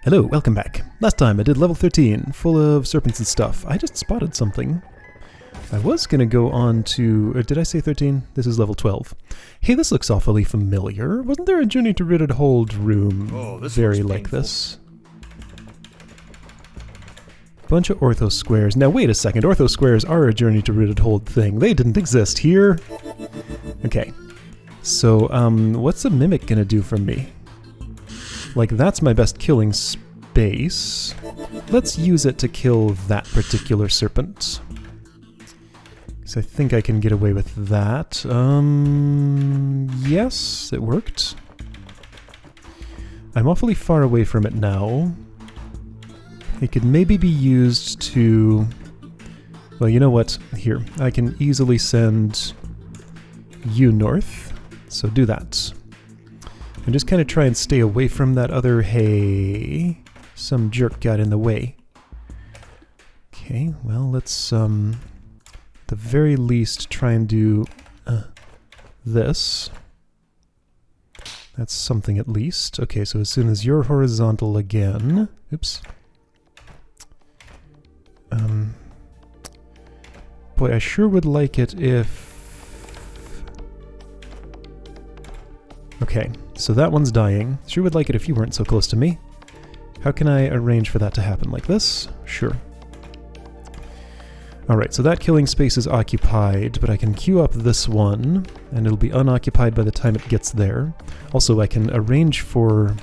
Hello, welcome back. Last time I did level 13, full of serpents and stuff. I just spotted something. I was gonna go on to... Or did I say 13? This is level 12. Hey, this looks awfully familiar. Wasn't there a Journey to Ridded Hold room very like this? Bunch of ortho squares. Now wait a second, ortho squares are a Journey to Ridded Hold thing. They didn't exist here. Okay. So, what's the Mimic gonna do for me? Like, that's my best killing space. Let's use it to kill that particular serpent. Because I think I can get away with that. Yes, it worked. I'm awfully far away from it now. It could maybe be used to... Well, you know what? Here, I can easily send you north. So do that. And just kind of try and stay away from that other hay. Some jerk got in the way. Okay, well, let's, at the very least, try and do this. That's something at least. Okay, so as soon as you're horizontal again... Oops. Boy, I sure would like it if... Okay, so that one's dying. Sure would like it if you weren't so close to me. How can I arrange for that to happen? Like this? Sure. Alright, so that killing space is occupied, but I can queue up this one, and it'll be unoccupied by the time it gets there. Also, I can arrange for...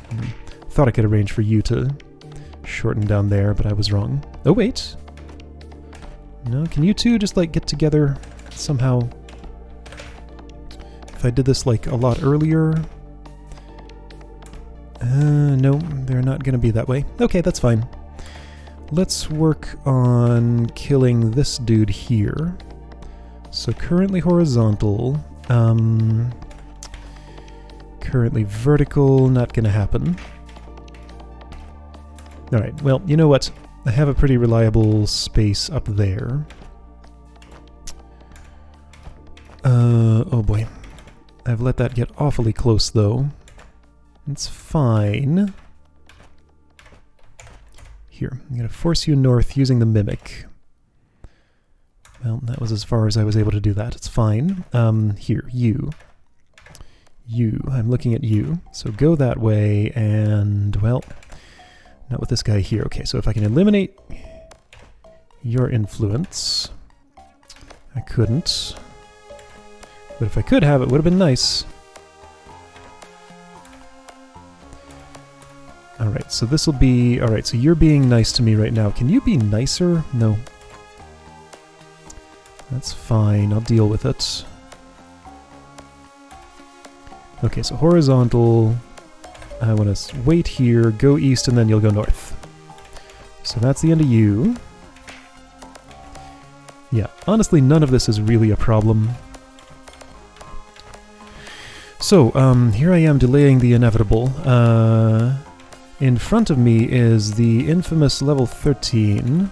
Thought I could arrange for you to shorten down there, but I was wrong. Oh, wait! No, can you two just, like, get together somehow? If I did this, like, a lot earlier... no, they're not gonna be that way. Okay, that's fine. Let's work on killing this dude here. So currently horizontal. Currently vertical, not gonna happen. Alright, well, you know what? I have a pretty reliable space up there. Oh boy. I've let that get awfully close, though. It's fine. Here, I'm going to force you north using the Mimic. Well, that was as far as I was able to do that. It's fine. Here, you. You. I'm looking at you. So go that way, and, well, not with this guy here. Okay, so if I can eliminate your influence... I couldn't. But if I could have, it would have been nice. Alright, so this will be... Alright, so you're being nice to me right now. Can you be nicer? No. That's fine, I'll deal with it. Okay, so horizontal. I want to wait here, go east, and then you'll go north. So that's the end of you. Yeah, honestly, none of this is really a problem. So, here I am delaying the inevitable. In front of me is the infamous level 13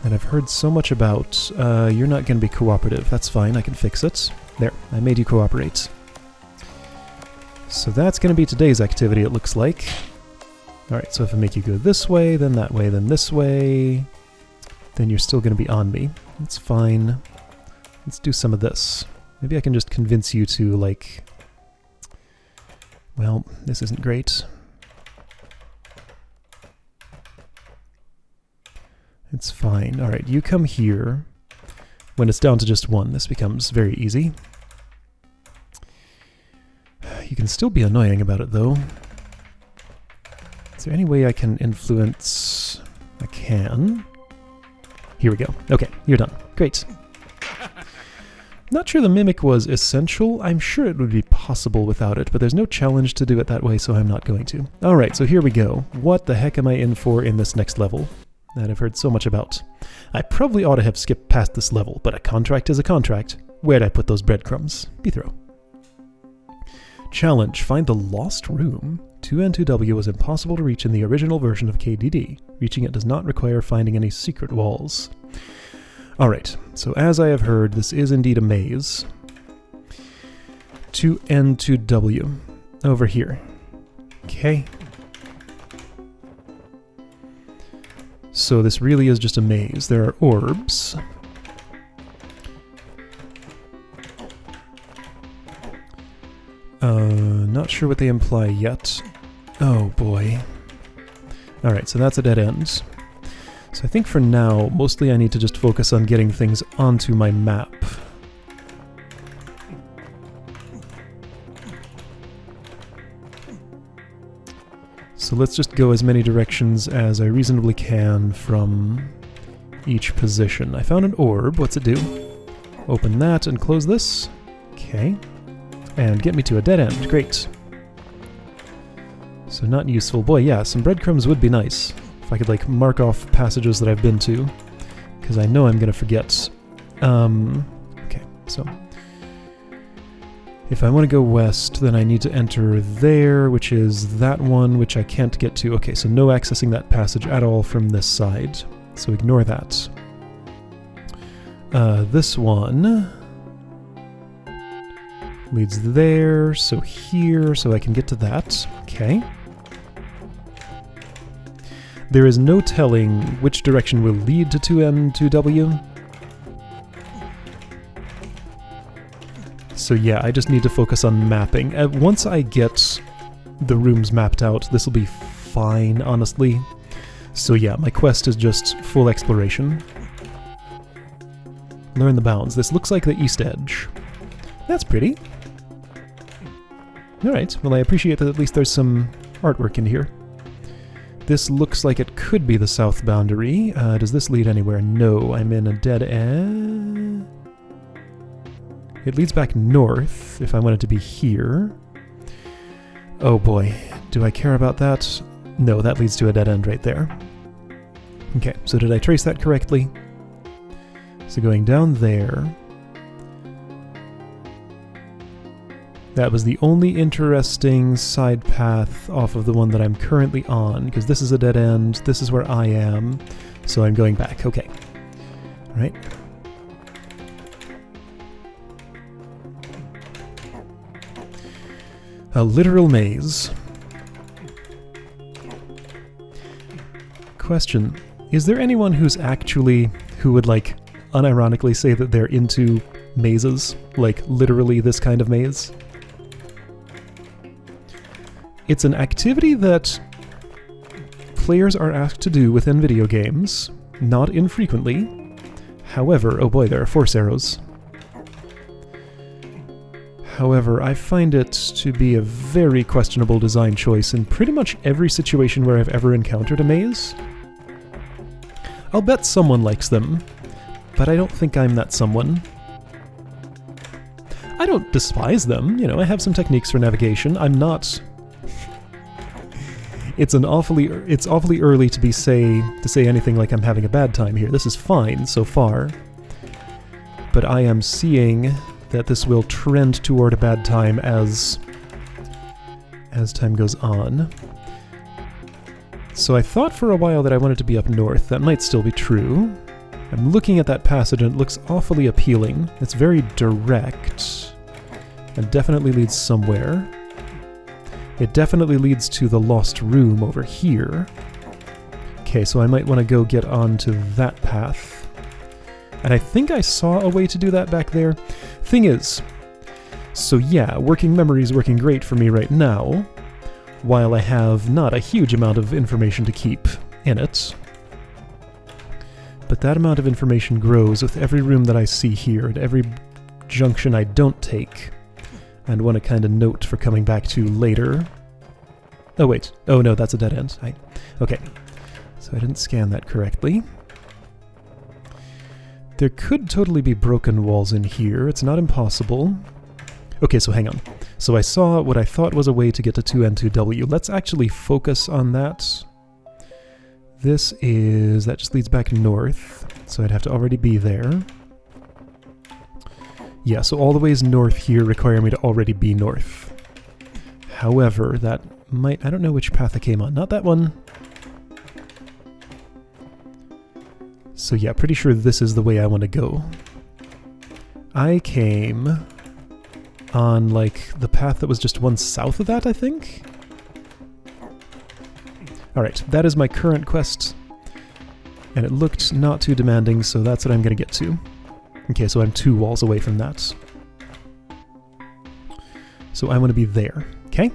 that I've heard so much about. You're not going to be cooperative. That's fine, I can fix it. There, I made you cooperate. So that's going to be today's activity, it looks like. Alright, so if I make you go this way, then that way, then this way, then you're still going to be on me. That's fine. Let's do some of this. Maybe I can just convince you to, like... Well, this isn't great. It's fine. Alright, you come here. When it's down to just one, this becomes very easy. You can still be annoying about it, though. Is there any way I can influence... I can. Here we go. Okay, you're done. Great. Not sure the Mimic was essential. I'm sure it would be possible without it, but there's no challenge to do it that way, so I'm not going to. Alright, so here we go. What the heck am I in for in this next level that I've heard so much about? I probably ought to have skipped past this level, but a contract is a contract. Where'd I put those breadcrumbs? Bethrow. Challenge. Find the lost room. 2N2W was impossible to reach in the original version of KDD. Reaching it does not require finding any secret walls. Alright, so as I have heard, this is indeed a maze. 2N2W. Over here. Okay. So this really is just a maze. There are orbs. Not sure what they imply yet. Oh boy. Alright, so that's a dead end. So I think for now, mostly I need to just focus on getting things onto my map. So let's just go as many directions as I reasonably can from each position. I found an orb. What's it do? Open that and close this. Okay. And get me to a dead end. Great. So not useful. Boy, yeah, some breadcrumbs would be nice. If I could, like, mark off passages that I've been to. Because I know I'm going to forget. Okay, so... if I want to go west, then I need to enter there, which is that one, which I can't get to. Okay, so no accessing that passage at all from this side. So ignore that. This one... leads there, so here, so I can get to that. Okay. There is no telling which direction will lead to 2N, 2W. So yeah, I just need to focus on mapping. Once I get the rooms mapped out, this will be fine, honestly. So yeah, my quest is just full exploration. Learn the bounds. This looks like the east edge. That's pretty. Alright, well I appreciate that at least there's some artwork in here. This looks like it could be the south boundary. Does this lead anywhere? No, I'm in a dead end. It leads back north, if I want it to be here. Oh boy, do I care about that? No, that leads to a dead end right there. Okay, so did I trace that correctly? So going down there... that was the only interesting side path off of the one that I'm currently on, because this is a dead end, this is where I am, so I'm going back. Okay. Alright. A literal maze. Question. Is there anyone who would, like, unironically say that they're into mazes? Like, literally this kind of maze? It's an activity that players are asked to do within video games, not infrequently. However, oh boy, there are force arrows. However, I find it to be a very questionable design choice in pretty much every situation where I've ever encountered a maze. I'll bet someone likes them, but I don't think I'm that someone. I don't despise them, you know, I have some techniques for navigation. I'm not... It's awfully early to say anything like I'm having a bad time here. This is fine so far. But I am seeing that this will trend toward a bad time as time goes on. So I thought for a while that I wanted to be up north. That might still be true. I'm looking at that passage and it looks awfully appealing. It's very direct and definitely leads somewhere. It definitely leads to the lost room over here. Okay, so I might want to go get onto that path. And I think I saw a way to do that back there. Thing is, so yeah, working memory is working great for me right now, while I have not a huge amount of information to keep in it. But that amount of information grows with every room that I see here, and every junction I don't take, and want to kind of note for coming back to later. Oh wait, oh no, that's a dead end. Okay, so I didn't scan that correctly. There could totally be broken walls in here, it's not impossible. Okay, so hang on. So I saw what I thought was a way to get to 2N2W. Let's actually focus on that. That just leads back north, so I'd have to already be there. Yeah, so all the ways north here require me to already be north. However, that might... I don't know which path I came on. Not that one. So yeah, pretty sure this is the way I want to go. I came on, like, the path that was just one south of that, I think? Alright, that is my current quest And it looked not too demanding, so that's what I'm going to get to. Okay, so I'm 2 walls away from that. So I want to be there, okay?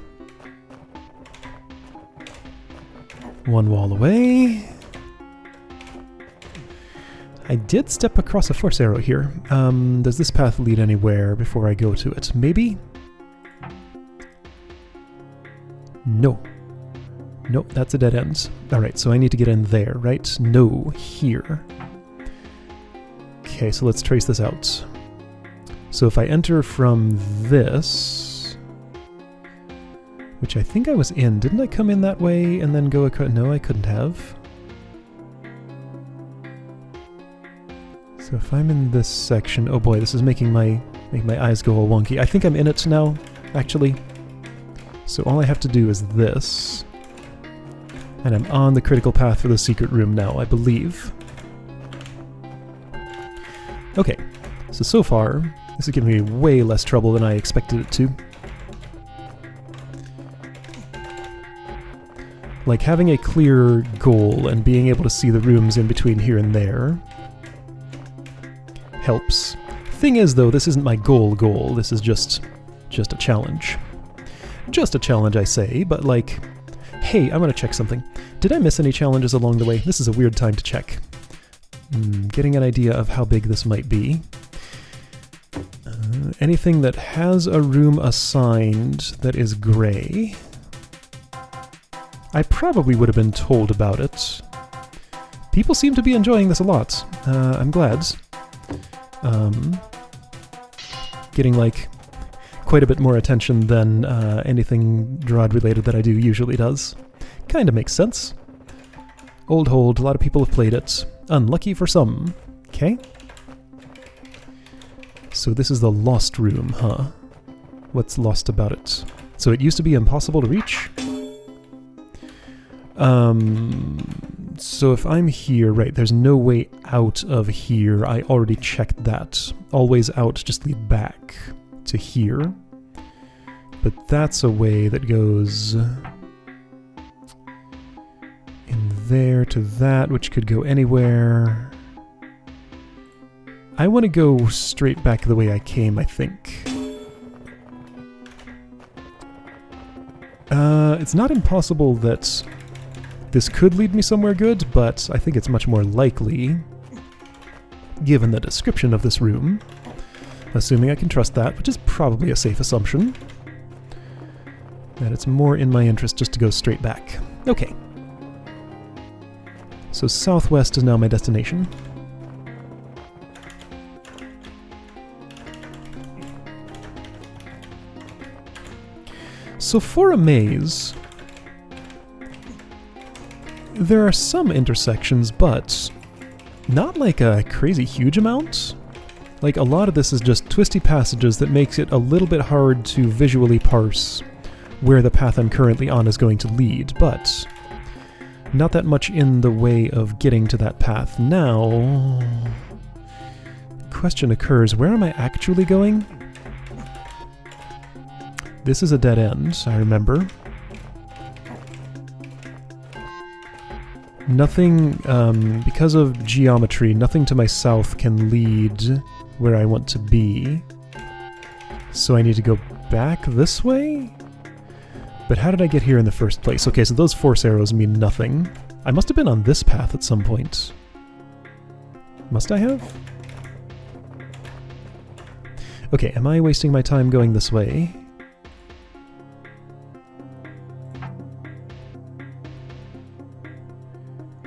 1 wall away. I did step across a force arrow here. Does this path lead anywhere before I go to it? Maybe? No. Nope, that's a dead end. Alright, so I need to get in there, right? No, here. Okay, so let's trace this out. So if I enter from this, which I think I was in, didn't I come in that way and then go across? No, I couldn't have. So if I'm in this section, oh boy, this is making my eyes go all wonky. I think I'm in it now, actually. So all I have to do is this. And I'm on the critical path for the secret room now, I believe. Okay, so far, this is giving me way less trouble than I expected it to. Like, having a clear goal and being able to see the rooms in between here and there helps. Thing is, though, this isn't my goal, this is just a challenge. Just a challenge, I say, but like, hey, I'm gonna check something. Did I miss any challenges along the way? This is a weird time to check. Getting an idea of how big this might be. Anything that has a room assigned that is gray. I probably would have been told about it. People seem to be enjoying this a lot. I'm glad. Getting, like, quite a bit more attention than anything DROD related that I do usually does. Kinda makes sense. Old hold, a lot of people have played it. Unlucky for some. Okay. So this is the lost room, huh? What's lost about it? So it used to be impossible to reach? So if I'm here, right, there's no way out of here. I already checked that. Always out, just lead back to here. But that's a way that goes in there to that, which could go anywhere. I want to go straight back the way I came, I think. It's not impossible that this could lead me somewhere good, but I think it's much more likely, given the description of this room, assuming I can trust that, which is probably a safe assumption, that it's more in my interest just to go straight back. Okay. So southwest is now my destination. So for a maze, there are some intersections, but not like a crazy huge amount. Like, a lot of this is just twisty passages that makes it a little bit hard to visually parse where the path I'm currently on is going to lead, but not that much in the way of getting to that path. Now, the question occurs, where am I actually going? This is a dead end, I remember. Nothing, because of geometry, nothing to my south can lead where I want to be. So I need to go back this way? But how did I get here in the first place? Okay, so those force arrows mean nothing. I must have been on this path at some point. Must I have? Okay, am I wasting my time going this way?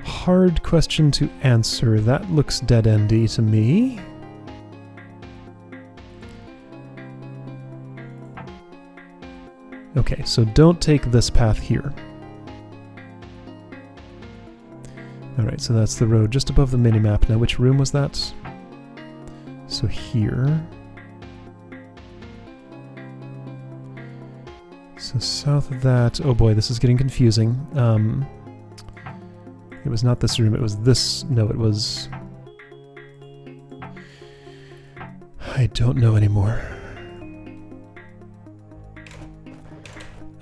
Hard question to answer. That looks dead-endy to me. Okay, so don't take this path here. Alright, so that's the road just above the minimap. Now, which room was that? So here. So south of that... Oh boy, this is getting confusing. It was not this room, it was this... No, it was... I don't know anymore.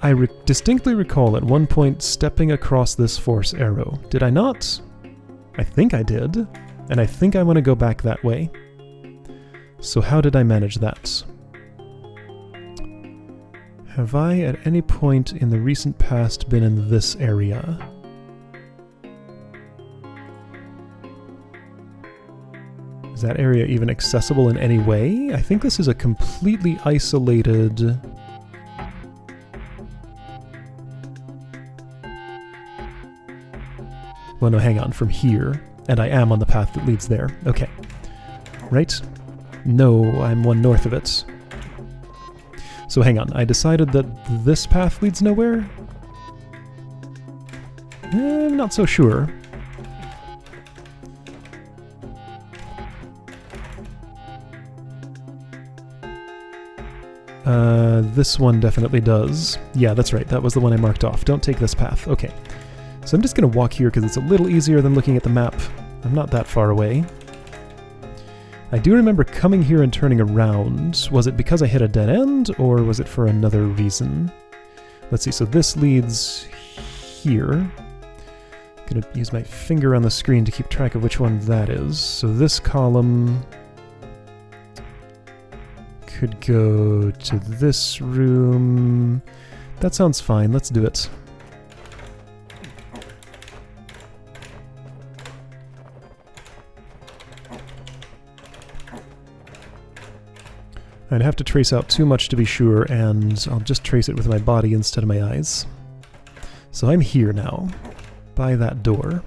I distinctly recall at one point stepping across this force arrow. Did I not? I think I did. And I think I want to go back that way. So how did I manage that? Have I at any point in the recent past been in this area? Is that area even accessible in any way? I think this is a completely isolated... Well, no, hang on, from here. And I am on the path that leads there. Okay. Right? No, I'm one north of it. So hang on, I decided that this path leads nowhere? I'm not so sure. This one definitely does. Yeah, that's right, that was the one I marked off. Don't take this path. Okay. So I'm just going to walk here because it's a little easier than looking at the map. I'm not that far away. I do remember coming here and turning around. Was it because I hit a dead end, or was it for another reason? Let's see, so this leads here. I'm going to use my finger on the screen to keep track of which one that is. So this column could go to this room. That sounds fine, let's do it. I'd have to trace out too much to be sure, and I'll just trace it with my body instead of my eyes. So I'm here now, by that door.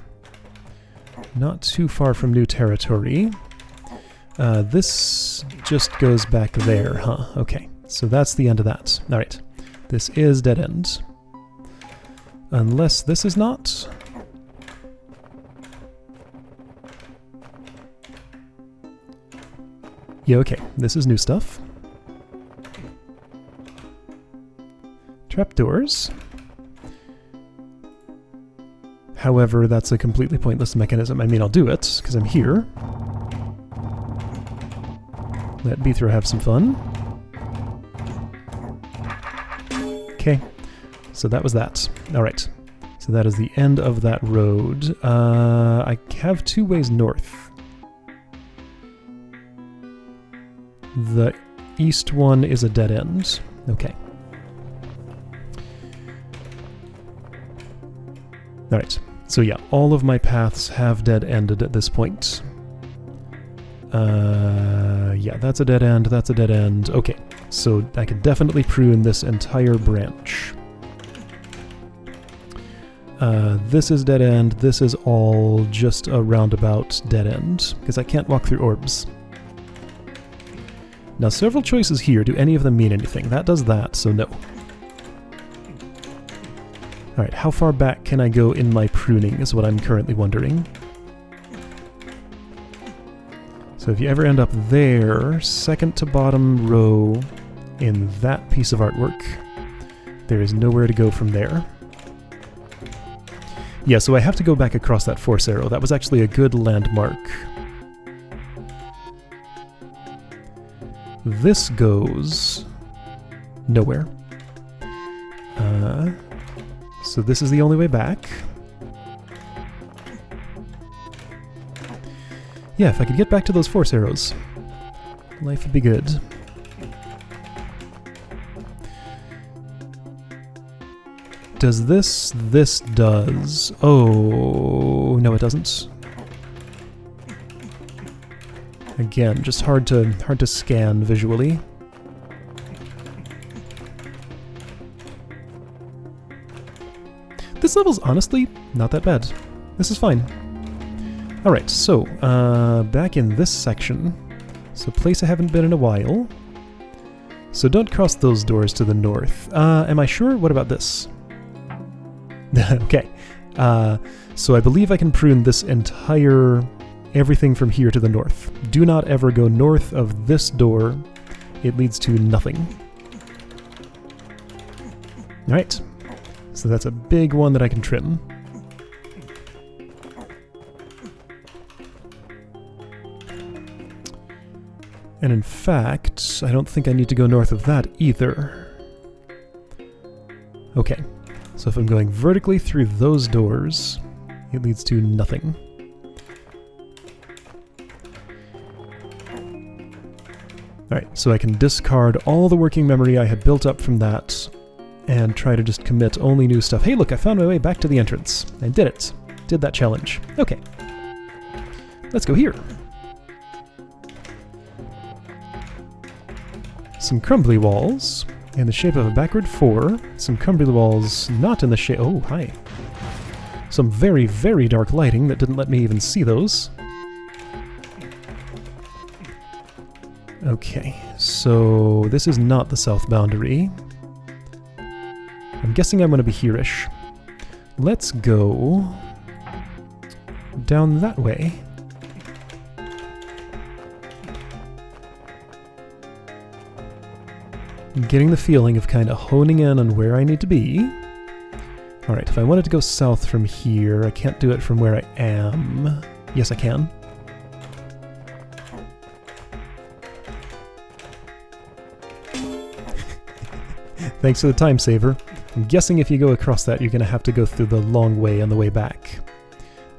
Not too far from new territory. This just goes back there, huh? Okay, so that's the end of that. Alright, this is dead end. Unless this is not? Yeah, okay, this is new stuff. Trapdoors. However, that's a completely pointless mechanism. I mean, I'll do it, because I'm here. Let Beethro have some fun. Okay, so that was that. Alright, so that is the end of that road. I have two ways north. The east one is a dead end. Okay. Alright, so yeah, all of my paths have dead-ended at this point. Yeah, that's a dead end, that's a dead end. Okay, so I can definitely prune this entire branch. This is dead end, this is all just a roundabout dead end, because I can't walk through orbs. Now, several choices here. Do any of them mean anything? That does that, so no. Alright, how far back can I go in my pruning is what I'm currently wondering. So if you ever end up there, second to bottom row in that piece of artwork, there is nowhere to go from there. Yeah, so I have to go back across that force arrow. That was actually a good landmark. This goes nowhere. So this is the only way back. Yeah, if I could get back to those force arrows, life would be good. Does this? This does. Oh, no it doesn't. Again, just hard to scan visually. This level's honestly not that bad. This is fine. Alright, so, back in this section. So, place I haven't been in a while. So don't cross those doors to the north. Am I sure? What about this? Okay. So I believe I can prune this entire... everything from here to the north. Do not ever go north of this door. It leads to nothing. Alright. So that's a big one that I can trim. And in fact, I don't think I need to go north of that either. Okay. So if I'm going vertically through those doors, it leads to nothing. Alright, so I can discard all the working memory I had built up from that and try to just commit only new stuff. Hey look, I found my way back to the entrance. I did it. Did that challenge. Okay. Let's go here. Some crumbly walls in the shape of a backward 4. Some crumbly walls not in the shape... Oh, hi. Some very, very dark lighting that didn't let me even see those. Okay, so this is not the south boundary. I'm guessing I'm going to be here-ish. Let's go down that way. I'm getting the feeling of kind of honing in on where I need to be. Alright, if I wanted to go south from here, I can't do it from where I am. Yes, I can. Thanks for the time saver. I'm guessing if you go across that, you're going to have to go through the long way on the way back.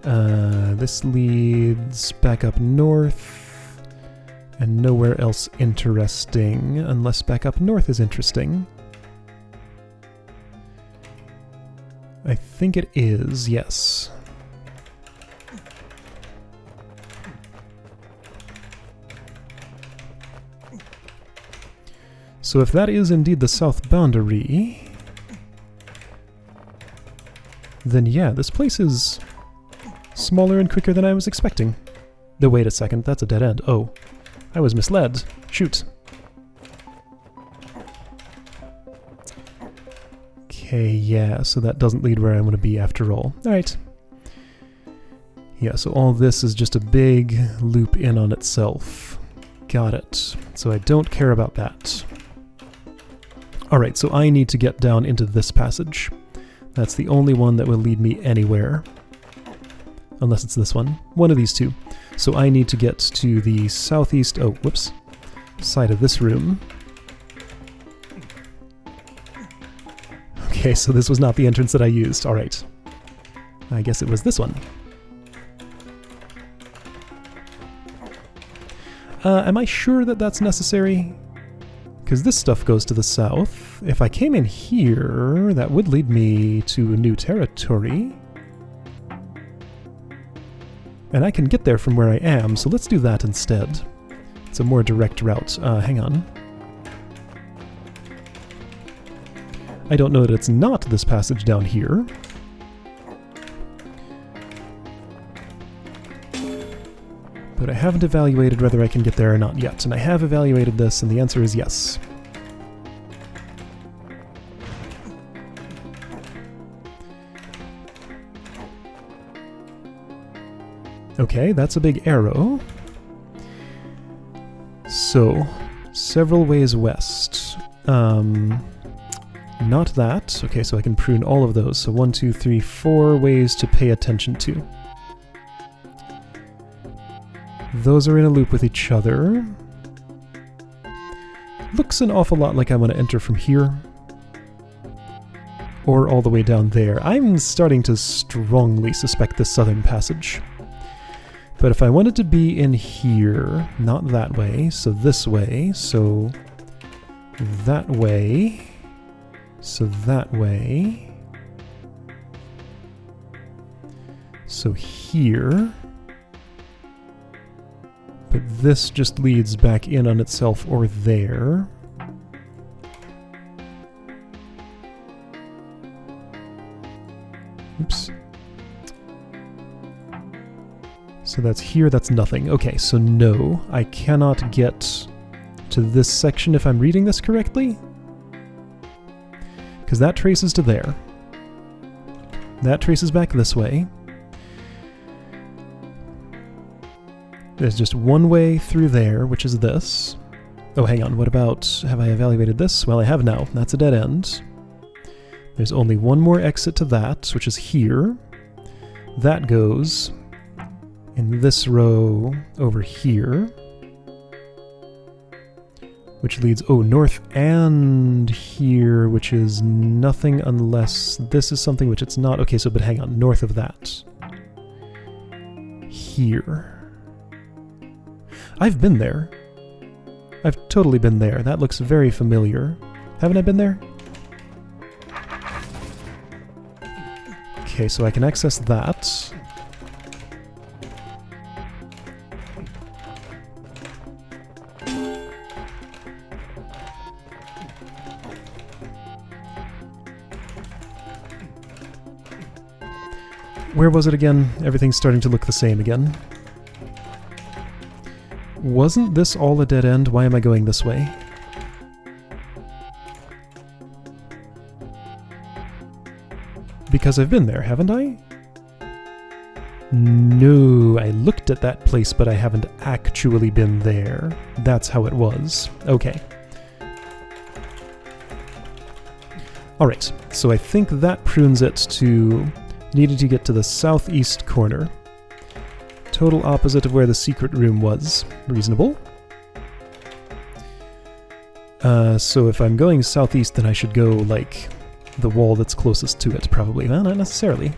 This leads back up north, and nowhere else interesting, unless back up north is interesting. I think it is, yes. So if that is indeed the south boundary, then yeah, this place is smaller and quicker than I was expecting. No, wait a second, that's a dead end. Oh, I was misled. Shoot. Okay, yeah, so that doesn't lead where I want to be after all. Alright. Yeah, so all this is just a big loop in on itself. Got it. So I don't care about that. Alright, so I need to get down into this passage. That's the only one that will lead me anywhere. Unless it's this one. One of these two. So I need to get to the southeast... oh, whoops. Side of this room. Okay, so this was not the entrance that I used. Alright. I guess it was this one. Am I sure that that's necessary? Because this stuff goes to the south. If I came in here, that would lead me to new territory. And I can get there from where I am, so let's do that instead. It's a more direct route. Hang on. I don't know that it's not this passage down here. But I haven't evaluated whether I can get there or not yet, and I have evaluated this, and the answer is yes. Okay, that's a big arrow. So, several ways west. Not that. Okay, so I can prune all of those. So 1, 2, 3, 4 ways to pay attention to. Those are in a loop with each other. Looks an awful lot like I want to enter from here. Or all the way down there. I'm starting to strongly suspect this southern passage. But if I wanted to be in here, not that way, so this way, so that way, so that way, so here, but this just leads back in on itself or there. Oops. So that's here, that's nothing. Okay, so no, I cannot get to this section if I'm reading this correctly. Because that traces to there. That traces back this way. There's just one way through there, which is this. Oh, hang on, what about... have I evaluated this? Well, I have now. That's a dead end. There's only one more exit to that, which is here. That goes in this row over here. Which leads, oh, north and here, which is nothing unless this is something which it's not. Okay, so, but hang on, north of that. Here. I've been there. I've totally been there. That looks very familiar. Haven't I been there? Okay, so I can access that. Where was it again? Everything's starting to look the same again. Wasn't this all a dead end? Why am I going this way? Because I've been there, haven't I? No, I looked at that place, but I haven't actually been there. That's how it was. Okay. Alright, so I think that prunes it to needed to get to the southeast corner. Total opposite of where the secret room was. Reasonable. So if I'm going southeast, then I should go, like, the wall that's closest to it, probably. Well, not necessarily.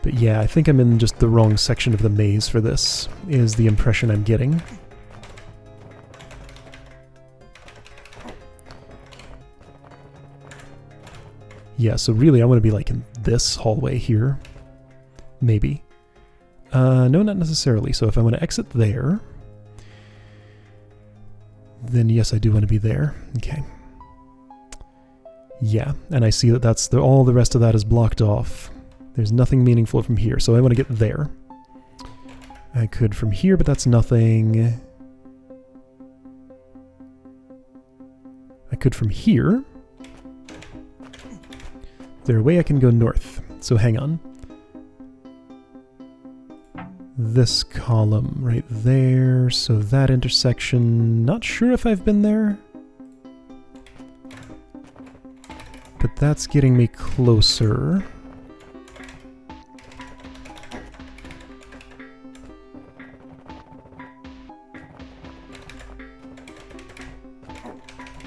But yeah, I think I'm in just the wrong section of the maze for this, is the impression I'm getting. Yeah, so really I want to be like in this hallway here. Maybe. No, not necessarily. So if I want to exit there, then yes, I do want to be there. Okay. Yeah, and I see that that's all the rest of that is blocked off. There's nothing meaningful from here, so I want to get there. I could from here, but that's nothing. I could from here. Is there a way I can go north? So hang on. This column right there, so that intersection, not sure if I've been there. But that's getting me closer.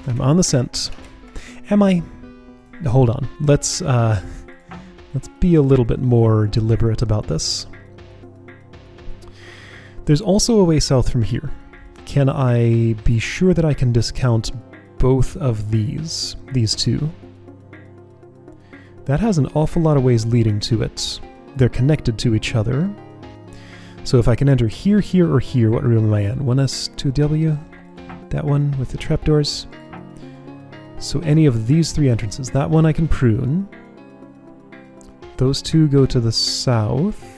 I'm on the scent. Am I? Hold on. Let's be a little bit more deliberate about this. There's also a way south from here. Can I be sure that I can discount both of these two? That has an awful lot of ways leading to it. They're connected to each other. So if I can enter here, here, or here, what room am I in? 1S, 2W? That one with the trapdoors? So any of these three entrances. That one I can prune. Those two go to the south.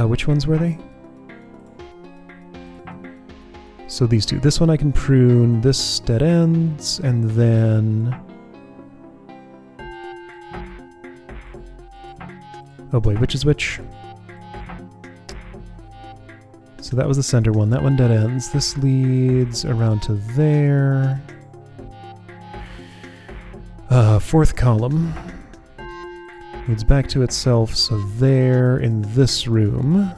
Which ones were they? So these two. This one I can prune, this dead ends, and then... Oh boy, which is which? So that was the center one. That one dead ends. This leads around to there. Fourth column. Leads back to itself, so there in this room.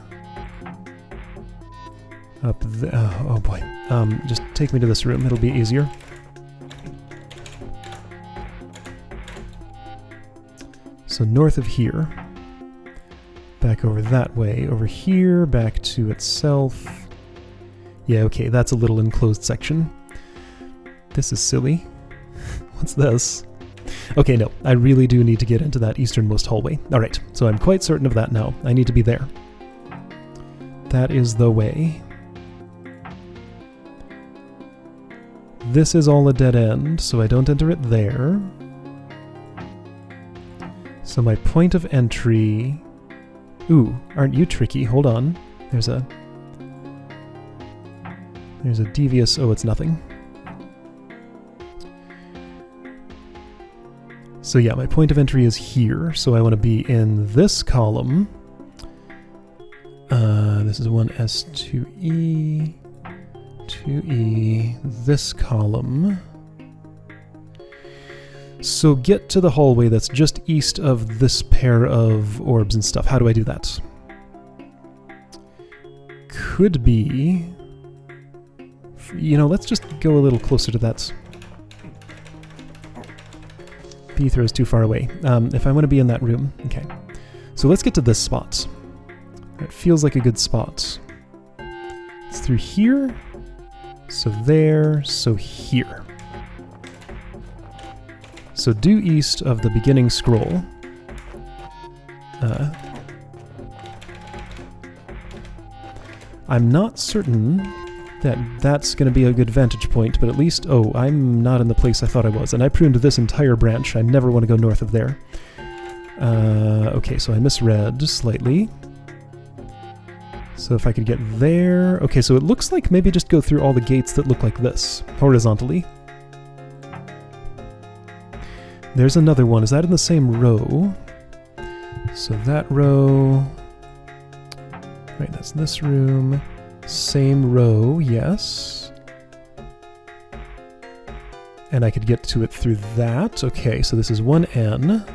Up there. Oh boy. Just take me to this room, it'll be easier. So north of here. Back over that way. Over here, back to itself. Yeah, okay, that's a little enclosed section. This is silly. What's this? Okay, no, I really do need to get into that easternmost hallway. Alright, so I'm quite certain of that now. I need to be there. That is the way. This is all a dead end, so I don't enter it there. So my point of entry... Ooh, aren't you tricky? Hold on. There's a devious... Oh, it's nothing. So yeah, my point of entry is here, so I want to be in this column. This is 1S2E, 2E, this column. So get to the hallway that's just east of this pair of orbs and stuff. How do I do that? Could be... You know, let's just go a little closer to that. B throw is too far away. If I want to be in that room, okay. So let's get to this spot. That feels like a good spot. It's through here, so there, so here. So due east of the beginning scroll. I'm not certain that that's going to be a good vantage point, but at least... Oh, I'm not in the place I thought I was, and I pruned this entire branch. I never want to go north of there. Okay, so I misread slightly. So if I could get there... Okay, so it looks like maybe just go through all the gates that look like this, horizontally. There's another one. Is that in the same row? So that row... Right, that's this room. Same row, yes. And I could get to it through that. Okay, so this is 1N.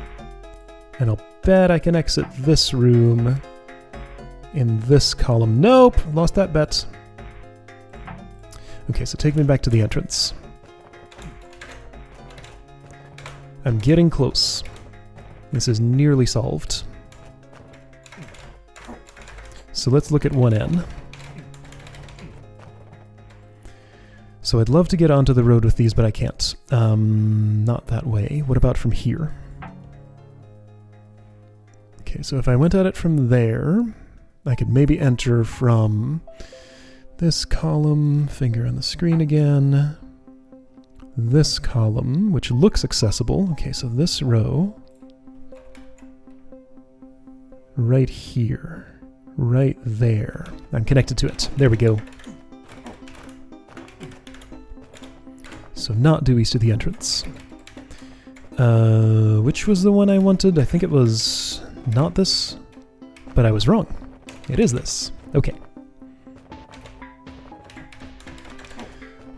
And I'll bet I can exit this room in this column. Nope! Lost that bet. Okay, so take me back to the entrance. I'm getting close. This is nearly solved. So let's look at 1N. So I'd love to get onto the road with these, but I can't. Not that way. What about from here? Okay, so if I went at it from there, I could maybe enter from this column, finger on the screen again, this column, which looks accessible. Okay, so this row, right here. Right there. I'm connected to it. There we go. So not due east of the entrance. Which was the one I wanted? I think it was not this, but I was wrong. It is this. Okay.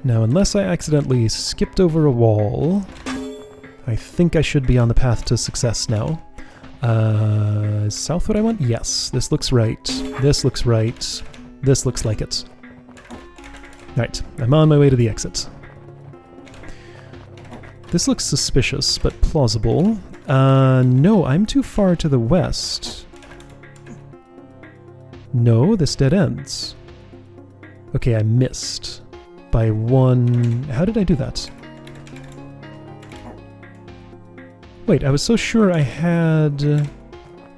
Now, unless I accidentally skipped over a wall, I think I should be on the path to success now. Is south what I want? Yes. This looks right. This looks right. This looks like it. Right. I'm on my way to the exit. This looks suspicious, but plausible. No, I'm too far to the west. No, this dead ends. Okay, I missed. By one... How did I do that? Wait, I was so sure I had...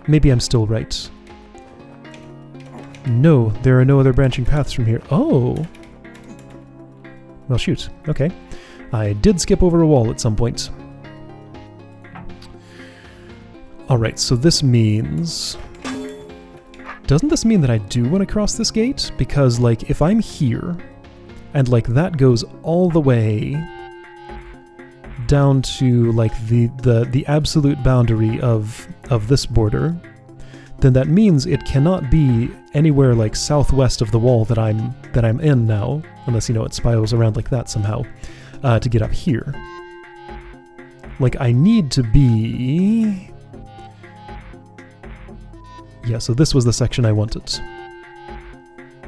Maybe I'm still right. No, there are no other branching paths from here. Oh! Well, shoot. Okay. I did skip over a wall at some point. Alright, so this means... Doesn't this mean that I do want to cross this gate? Because, like, if I'm here, and, like, that goes all the way down to, like, the absolute boundary of this border, then that means it cannot be anywhere, like, southwest of the wall that I'm in now, unless, you know, it spirals around like that somehow, to get up here. Like, I need to be... Yeah, so this was the section I wanted.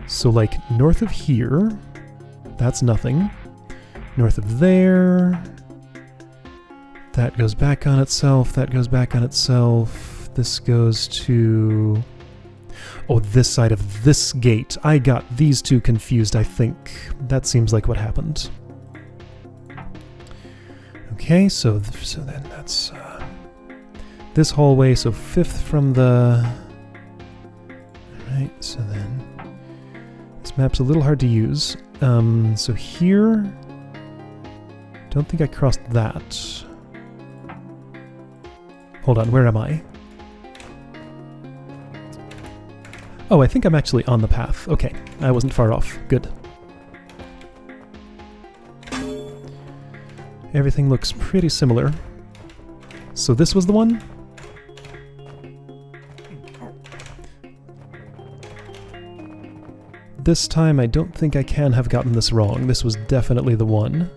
So, like, north of here, that's nothing. North of there, that goes back on itself, that goes back on itself. This goes to... Oh, this side of this gate. I got these two confused, I think. That seems like what happened. Okay, so then that's... this hallway, so 5th from the... Right, so then... This map's a little hard to use. So here... Don't think I crossed that. Hold on, where am I? Oh, I think I'm actually on the path. Okay, I wasn't far off. Good. Everything looks pretty similar. So this was the one? This time I don't think I can have gotten this wrong. This was definitely the one.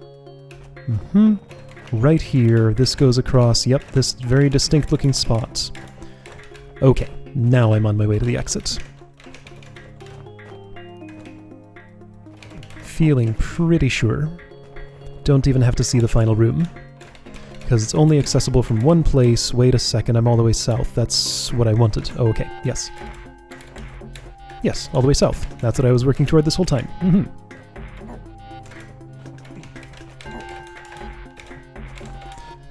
Right here, this goes across, yep, this very distinct looking spot. Okay, now I'm on my way to the exit. Feeling pretty sure. Don't even have to see the final room. Because it's only accessible from one place. Wait a second, I'm all the way south. That's what I wanted. Oh, okay, yes. Yes, all the way south. That's what I was working toward this whole time. Mm-hmm.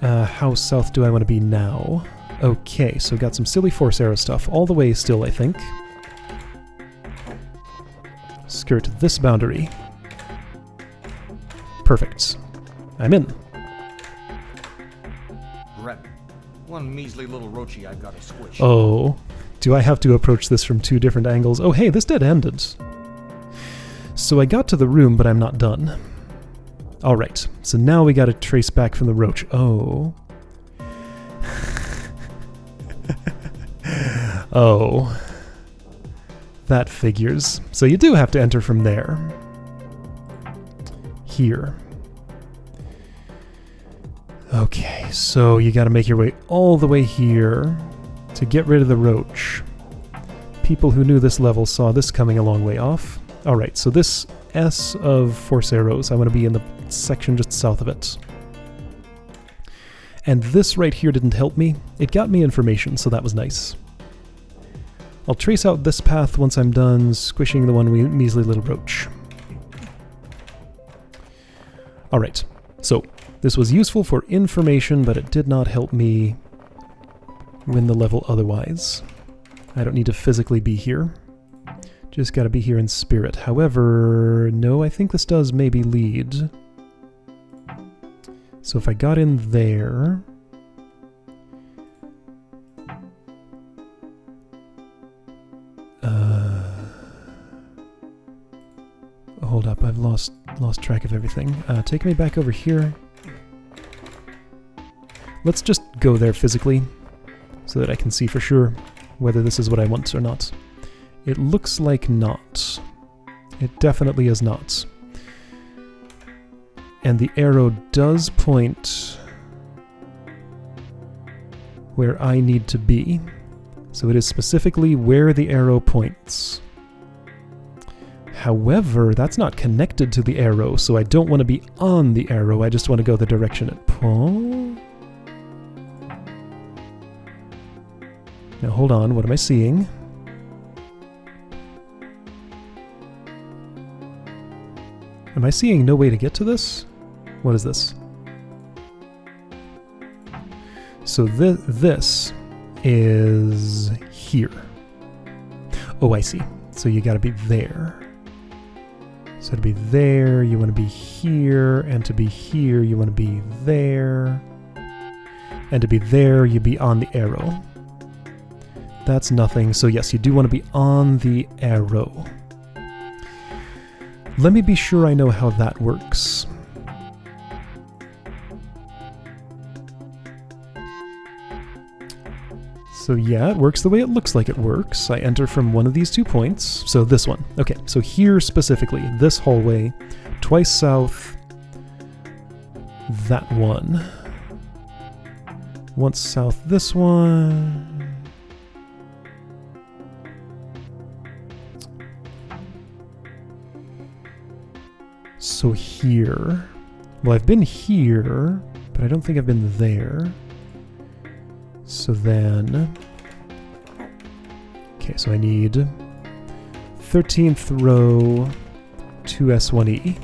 How south do I want to be now? Okay, so got some silly force arrow stuff all the way still, I think. Skirt this boundary. Perfect. I'm in. Brett, one measly little roachy I've got to squish. Oh, do I have to approach this from 2 different angles? Oh, hey, this dead ended. So I got to the room, but I'm not done. Alright, so now we gotta trace back from the roach. Oh. Oh. That figures. So you do have to enter from there. Here. Okay, so you gotta make your way all the way here to get rid of the roach. People who knew this level saw this coming a long way off. Alright, so this S of force arrows, I want to be in the section just south of it. And this right here didn't help me. It got me information, so that was nice. I'll trace out this path once I'm done squishing the one measly little roach. Alright, so this was useful for information, but it did not help me win the level otherwise. I don't need to physically be here. Just gotta be here in spirit. However, no, I think this does maybe lead. So if I got in there... hold up, I've lost track of everything. Take me back over here. Let's just go there physically, so that I can see for sure whether this is what I want or not. It looks like not. It definitely is not. And the arrow does point where I need to be. So it is specifically where the arrow points. However, that's not connected to the arrow, so I don't want to be on the arrow, I just want to go the direction it points. Now hold on, what am I seeing? Am I seeing no way to get to this? What is this? So this is here. Oh, I see. So you gotta be there. So to be there, you want to be here, and to be here, you want to be there. And to be there, you be on the arrow. That's nothing. So yes, you do want to be on the arrow. Let me be sure I know how that works. So yeah, it works the way it looks like it works. I enter from one of these 2 points. So this one. Okay, so here specifically, this hallway, twice south, that one. Once south, this one. So here. Well, I've been here, but I don't think I've been there. So then... Okay, so I need 13th row, 2S1E.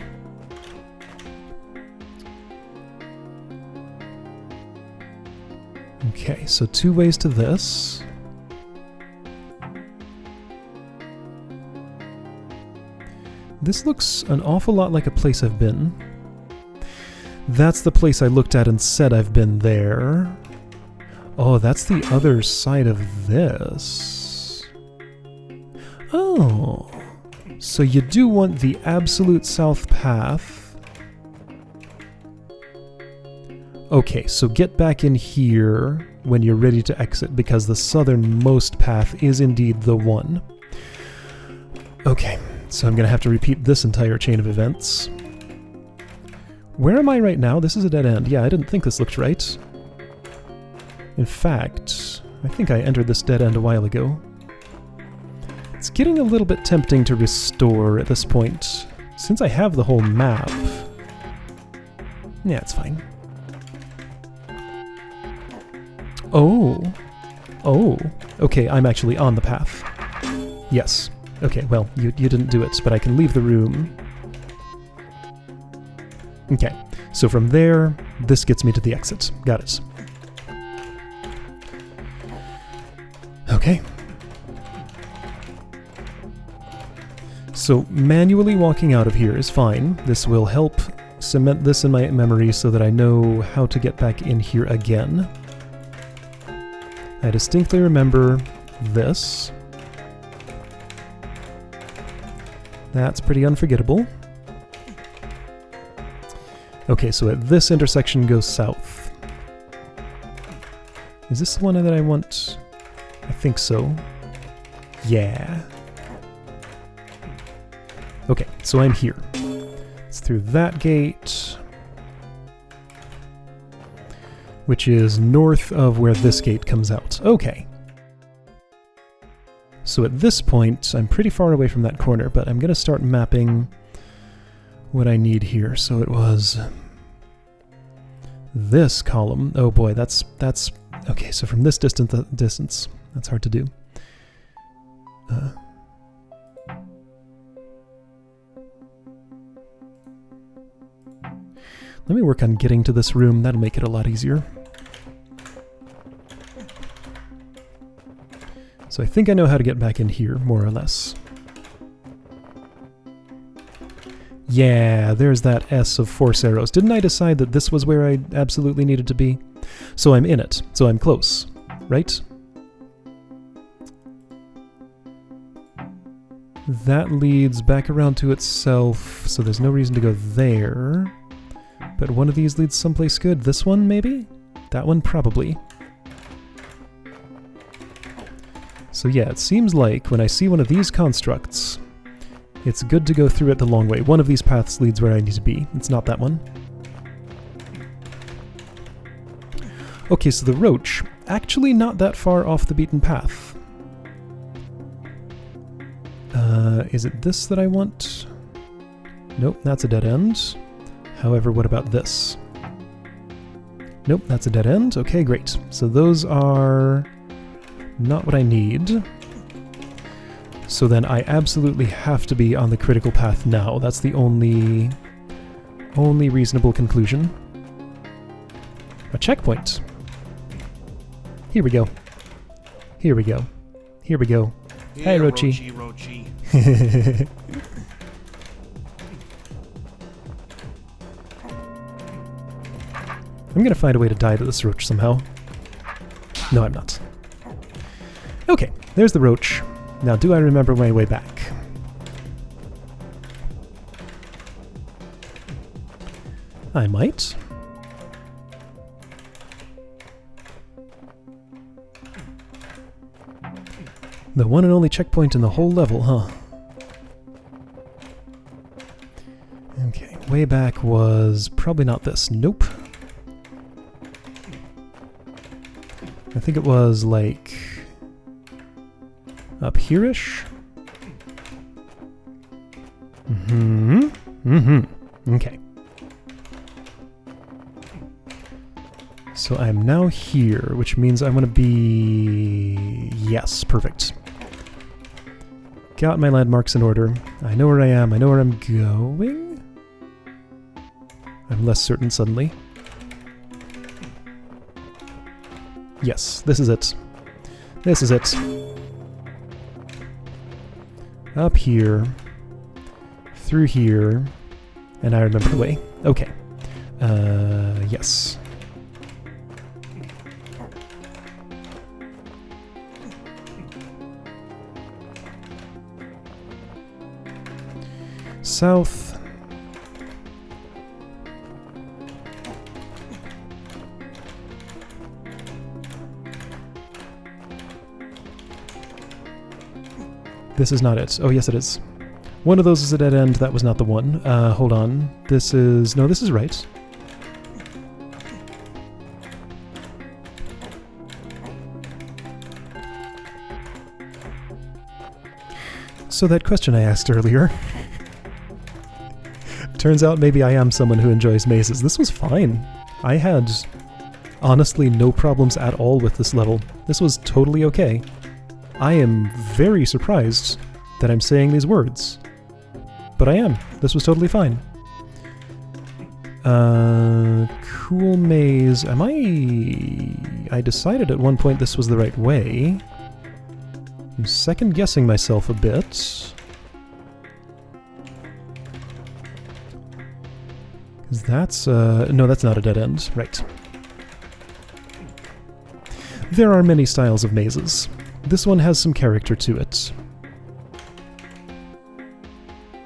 Okay, so 2 ways to this. This looks an awful lot like a place I've been. That's the place I looked at and said I've been there. Oh, that's the other side of this. Oh. So you do want the absolute south path. Okay, so get back in here when you're ready to exit, because the southernmost path is indeed the one. Okay, so I'm gonna have to repeat this entire chain of events. Where am I right now? This is a dead end. Yeah, I didn't think this looked right. In fact, I think I entered this dead end a while ago. It's getting a little bit tempting to restore at this point. Since I have the whole map... Yeah, it's fine. Oh. Oh. Okay, I'm actually on the path. Yes. Okay, well, you didn't do it, but I can leave the room. Okay, so from there, this gets me to the exit. Got it. Okay. So manually walking out of here is fine. This will help cement this in my memory so that I know how to get back in here again. I distinctly remember this. That's pretty unforgettable. Okay, so at this intersection goes south. Is this the one that I want? I think so. Yeah. Okay, so I'm here. It's through that gate, which is north of where this gate comes out. Okay. So at this point, I'm pretty far away from that corner, but I'm going to start mapping what I need here. So it was this column. Oh boy, that's okay. So from this distance, that's hard to do. Let me work on getting to this room. That'll make it a lot easier. So I think I know how to get back in here, more or less. Yeah, there's that S of force arrows. Didn't I decide that this was where I absolutely needed to be? So I'm in it. So I'm close, right? That leads back around to itself, so there's no reason to go there. But one of these leads someplace good. This one, maybe? That one, probably. So yeah, it seems like when I see one of these constructs, it's good to go through it the long way. One of these paths leads where I need to be. It's not that one. Okay, so the roach, actually not that far off the beaten path. Is it this that I want? Nope, that's a dead end. However, what about this? Nope, that's a dead end. Okay, great. So those are not what I need. So then I absolutely have to be on the critical path now. That's the only reasonable conclusion. A checkpoint. Here we go. Here we go. Here we go. Hey, Rochi. Rochi. I'm gonna find a way to die to this roach somehow. No, I'm not. Okay, there's the roach. Now, do I remember my way back? I might. The one and only checkpoint in the whole level, huh? Okay, way back was probably not this. Nope. I think it was like up here-ish. Okay. So I'm now here, which means I'm gonna be... Yes, perfect. Got my landmarks in order. I know where I am, I know where I'm going. I'm less certain suddenly. Yes, this is it. This is it. Up here. Through here. And I remember the way. Okay. Yes. South. This is not it. Oh, yes, it is. One of those is a dead end. That was not the one. Hold on. This is... No, this is right. So that question I asked earlier... Turns out maybe I am someone who enjoys mazes. This was fine. I had, honestly, no problems at all with this level. This was totally okay. I am very surprised that I'm saying these words. But I am. This was totally fine. Cool maze. I decided at one point this was the right way. I'm second guessing myself a bit. Because that's, no, that's not a dead end. Right. There are many styles of mazes. This one has some character to it.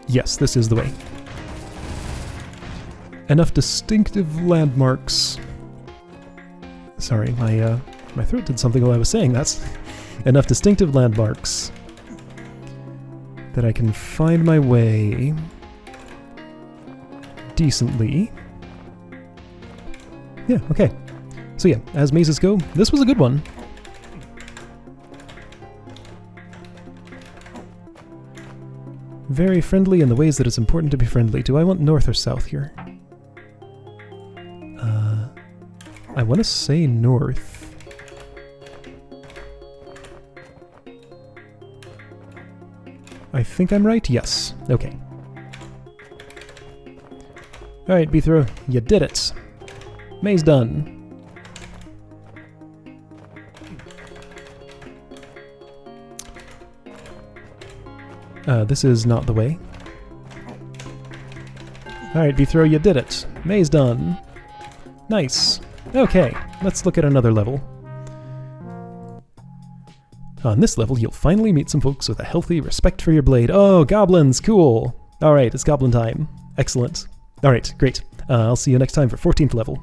Yes, this is the way. Enough distinctive landmarks. Sorry, my throat did something while I was saying that. Enough distinctive landmarks that I can find my way decently. Yeah, okay. So yeah, as mazes go, this was a good one. Very friendly in the ways that it's important to be friendly. Do I want north or south here? I want to say north. I think I'm right? Yes. Okay. Alright, Beethro, you did it. Maze done. This is not the way. Alright, Beethro, you did it. Maze done. Nice. Okay, let's look at another level. On this level, you'll finally meet some folks with a healthy respect for your blade. Oh, goblins! Cool! Alright, it's goblin time. Excellent. Alright, great. I'll see you next time for 14th level.